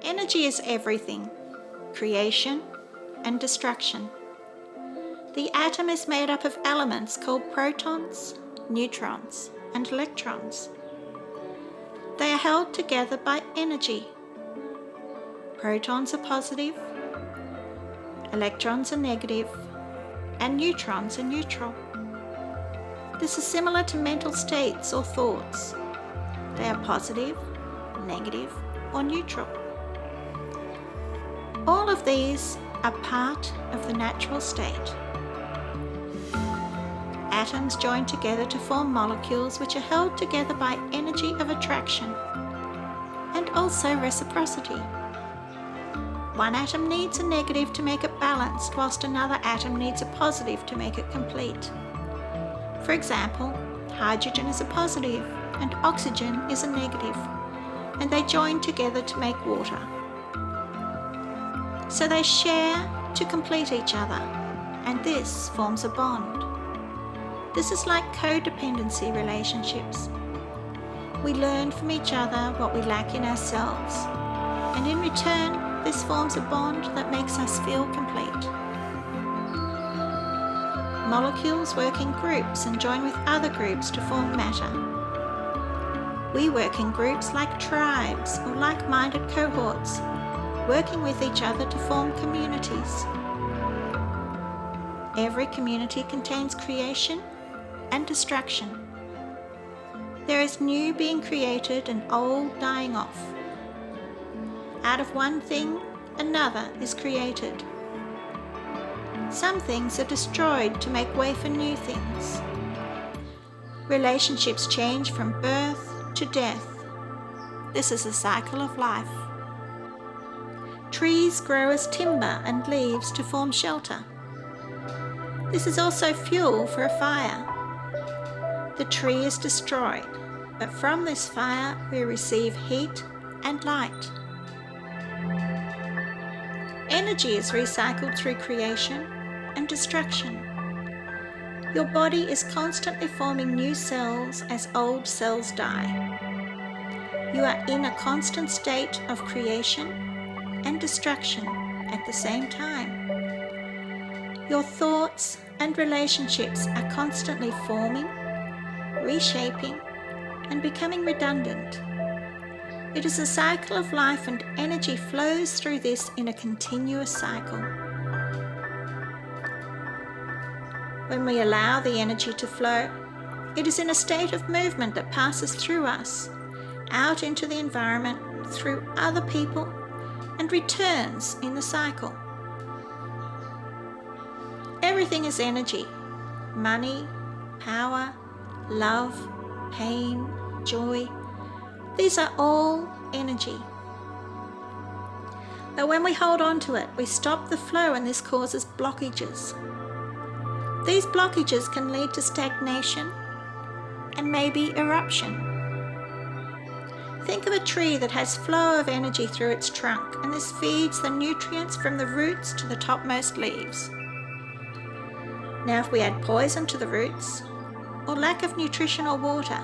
Energy is everything, creation and destruction. The atom is made up of elements called protons, neutrons, and electrons. They are held together by energy. Protons are positive, electrons are negative, and neutrons are neutral. This is similar to mental states or thoughts. They are positive, negative, or neutral. All of these are part of the natural state. Atoms join together to form molecules which are held together by energy of attraction and also reciprocity. One atom needs a negative to make it balanced, whilst another atom needs a positive to make it complete. For example, hydrogen is a positive and oxygen is a negative, and they join together to make water. So they share to complete each other, and this forms a bond. This is like codependency relationships. We learn from each other what we lack in ourselves, and in return, this forms a bond that makes us feel complete. Molecules work in groups and join with other groups to form matter. We work in groups like tribes or like-minded cohorts, working with each other to form communities. Every community contains creation and destruction. There is new being created and old dying off. Out of one thing, another is created. Some things are destroyed to make way for new things. Relationships change from birth to death. This is a cycle of life. Trees grow as timber and leaves to form shelter. This is also fuel for a fire. The tree is destroyed, but from this fire we receive heat and light. Energy is recycled through creation and destruction. Your body is constantly forming new cells as old cells die. You are in a constant state of creation and destruction at the same time. Your thoughts and relationships are constantly forming, reshaping, and becoming redundant. It is a cycle of life, and energy flows through this in a continuous cycle. When we allow the energy to flow, it is in a state of movement that passes through us, out into the environment, through other people, and returns in the cycle. Everything is energy. Money, power, love, pain, joy. These are all energy. But when we hold on to it, we stop the flow, and this causes blockages. These blockages can lead to stagnation and maybe eruption. Think of a tree that has flow of energy through its trunk, and this feeds the nutrients from the roots to the topmost leaves. Now, if we add poison to the roots, or lack of nutrition or water,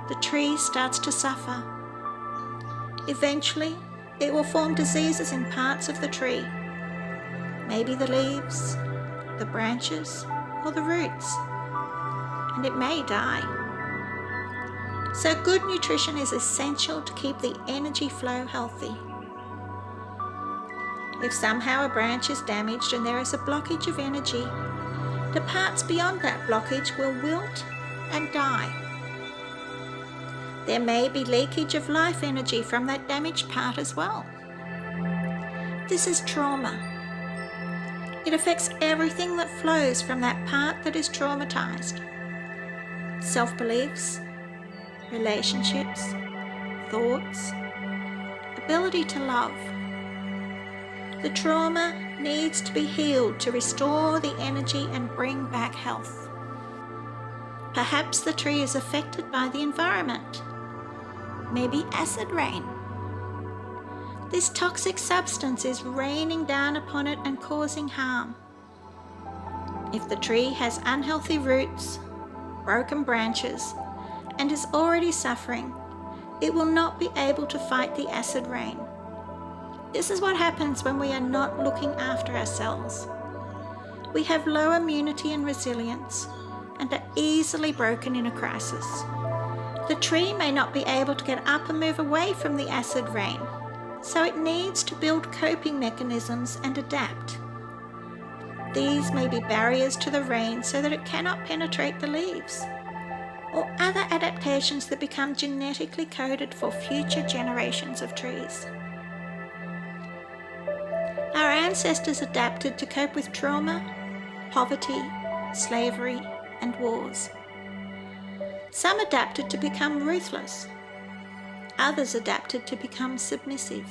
the tree starts to suffer. Eventually, it will form diseases in parts of the tree, maybe the leaves, the branches, or the roots, and it may die. So good nutrition is essential to keep the energy flow healthy. If somehow a branch is damaged and there is a blockage of energy, the parts beyond that blockage will wilt and die. There may be leakage of life energy from that damaged part as well. This is trauma. It affects everything that flows from that part that is traumatized. Self-beliefs, relationships, thoughts, ability to love. The trauma needs to be healed to restore the energy and bring back health. Perhaps the tree is affected by the environment. Maybe acid rain. This toxic substance is raining down upon it and causing harm. If the tree has unhealthy roots, broken branches, and is already suffering, it will not be able to fight the acid rain. This is what happens when we are not looking after ourselves. We have low immunity and resilience and are easily broken in a crisis. The tree may not be able to get up and move away from the acid rain, so it needs to build coping mechanisms and adapt. These may be barriers to the rain so that it cannot penetrate the leaves, or other adaptations that become genetically coded for future generations of trees. Our ancestors adapted to cope with trauma, poverty, slavery, and wars. Some adapted to become ruthless. Others adapted to become submissive.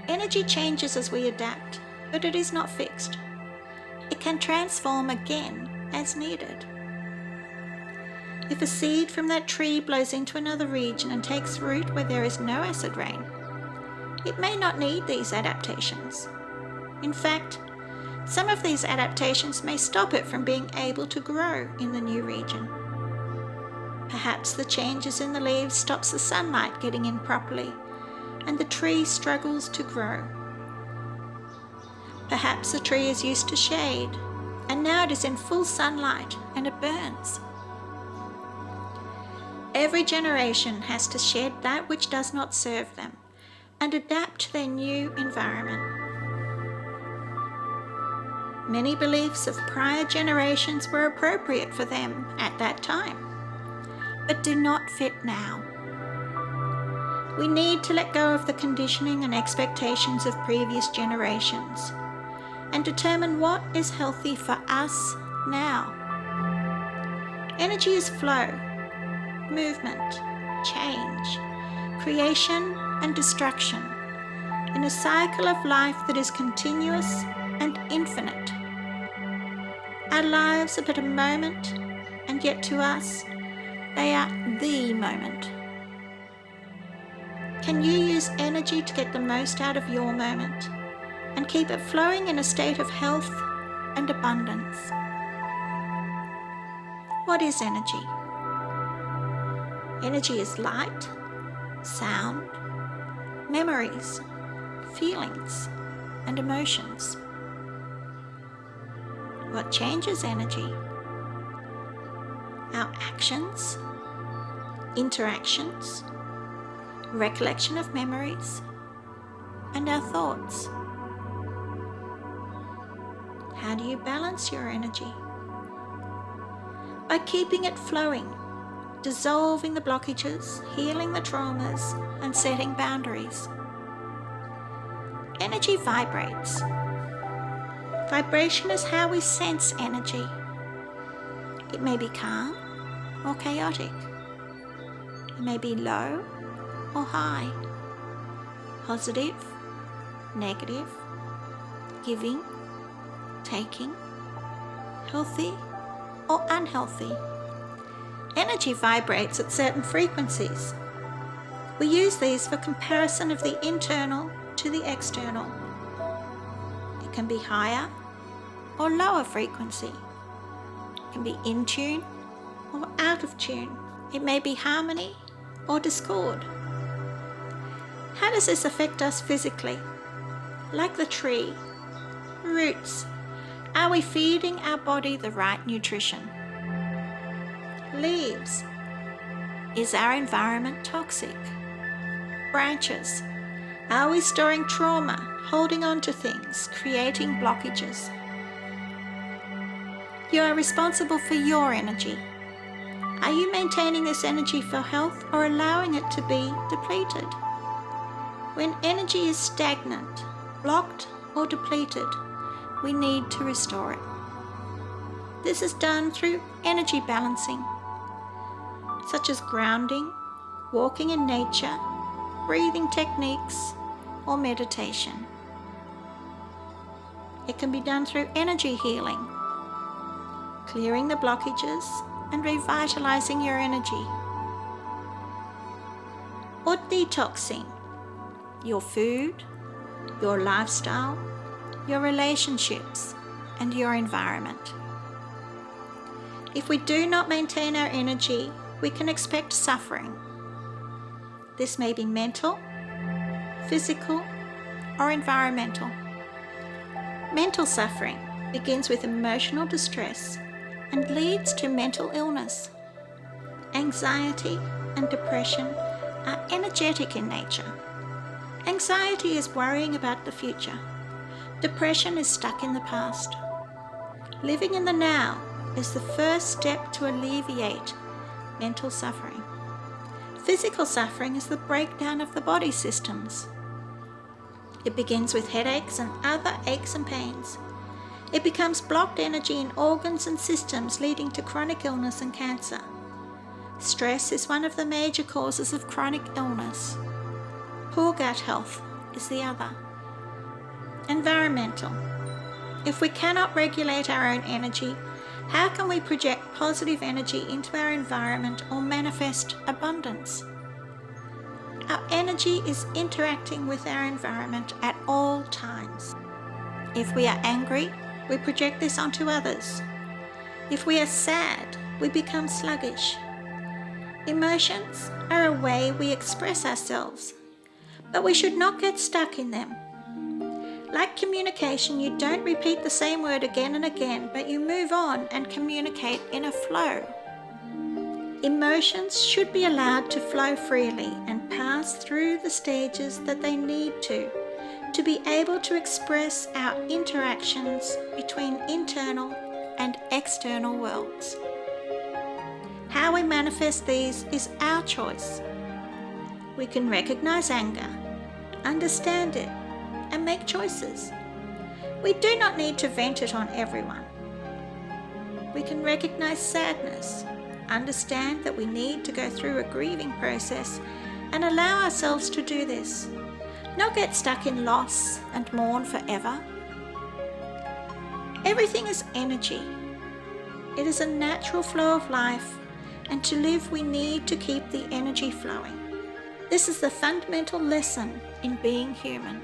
Energy changes as we adapt, but it is not fixed. It can transform again as needed. If a seed from that tree blows into another region and takes root where there is no acid rain, it may not need these adaptations. In fact, some of these adaptations may stop it from being able to grow in the new region. Perhaps the changes in the leaves stops the sunlight getting in properly, and the tree struggles to grow. Perhaps the tree is used to shade, and now it is in full sunlight and it burns. Every generation has to shed that which does not serve them and adapt to their new environment. Many beliefs of prior generations were appropriate for them at that time, but do not fit now. We need to let go of the conditioning and expectations of previous generations and determine what is healthy for us now. Energy is flow, movement, change, creation, and destruction in a cycle of life that is continuous and infinite. Our lives are but a moment, and yet to us, they are the moment. Can you use energy to get the most out of your moment and keep it flowing in a state of health and abundance? What is energy? Energy is light, sound, memories, feelings, and emotions. What changes energy? Our actions, interactions, recollection of memories, and our thoughts. How do you balance your energy? By keeping it flowing, dissolving the blockages, healing the traumas, and setting boundaries. Energy vibrates. Vibration is how we sense energy. It may be calm or chaotic. It may be low or high, positive, negative, giving, taking, healthy or unhealthy. Energy vibrates at certain frequencies. We use these for comparison of the internal to the external. It can be higher or lower frequency. It can be in tune or out of tune. It may be harmony or discord. How does this affect us physically? Like the tree, roots, are we feeding our body the right nutrition? Leaves, is our environment toxic? Branches, are we storing trauma, holding on to things, creating blockages? You are responsible for your energy. Are you maintaining this energy for health or allowing it to be depleted? When energy is stagnant, blocked, or depleted, we need to restore it. This is done through energy balancing, such as grounding, walking in nature, breathing techniques, or meditation. It can be done through energy healing, clearing the blockages and revitalizing your energy, or detoxing your food, your lifestyle, your relationships, and your environment. If we do not maintain our energy, we can expect suffering. This may be mental, physical, or environmental. Mental suffering begins with emotional distress and leads to mental illness. Anxiety and depression are energetic in nature. Anxiety is worrying about the future. Depression is stuck in the past. Living in the now is the first step to alleviate mental suffering. Physical suffering is the breakdown of the body systems. It begins with headaches and other aches and pains. It becomes blocked energy in organs and systems, leading to chronic illness and cancer. Stress is one of the major causes of chronic illness. Poor gut health is the other. Environmental. If we cannot regulate our own energy, how can we project positive energy into our environment or manifest abundance? Our energy is interacting with our environment at all times. If we are angry, we project this onto others. If we are sad, we become sluggish. Emotions are a way we express ourselves, but we should not get stuck in them. Like communication, you don't repeat the same word again and again, but you move on and communicate in a flow. Emotions should be allowed to flow freely and pass through the stages that they need to be able to express our interactions between internal and external worlds. How we manifest these is our choice. We can recognize anger, understand it, and make choices. We do not need to vent it on everyone. We can recognize sadness, understand that we need to go through a grieving process, and allow ourselves to do this. Not get stuck in loss and mourn forever. Everything is energy. It is a natural flow of life, and to live we need to keep the energy flowing. This is the fundamental lesson in being human.